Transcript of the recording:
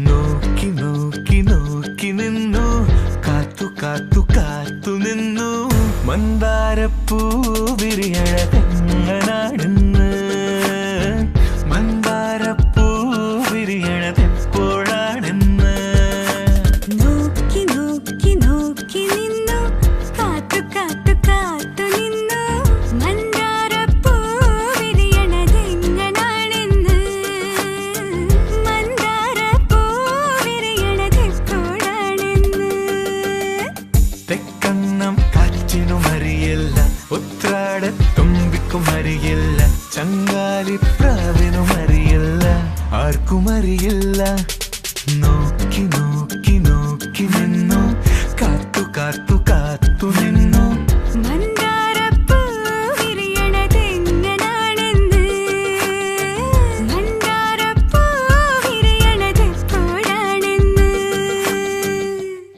നോക്കി നോക്കി നോക്കി നിന്നു, കാത്തു കാത്തു കാത്തു നിന്നു, മന്ദാരപ്പൂ വിരിയണതെങ്ങനാണെന്ന്, മന്ദാരപ്പൂ വിരിയണതെപ്പോഴാണെന്ന്. നോക്കി നോക്കി നോക്കി നിന്നു, കാത്തു കാത്തു കാത്തു നിന്നു, മന്ദാരപ്പൂ വിരിയണതെങ്ങനാണെന്ന്, മന്ദാരപ്പൂ വിരിയണതെപ്പോഴാണെന്ന്. തെക്കന്നം കാറ്റിനും അറിയില്ല, ഉത്രാടത്തുമ്പിക്കും അറിയില്ല, ചങ്ങാലിപ്രാവിനും അറിയില്ല, ആർക്കും അറിയില്ല. നോക്കി നോക്കി നോക്കി നിന്നു, കാത്തു കാത്തു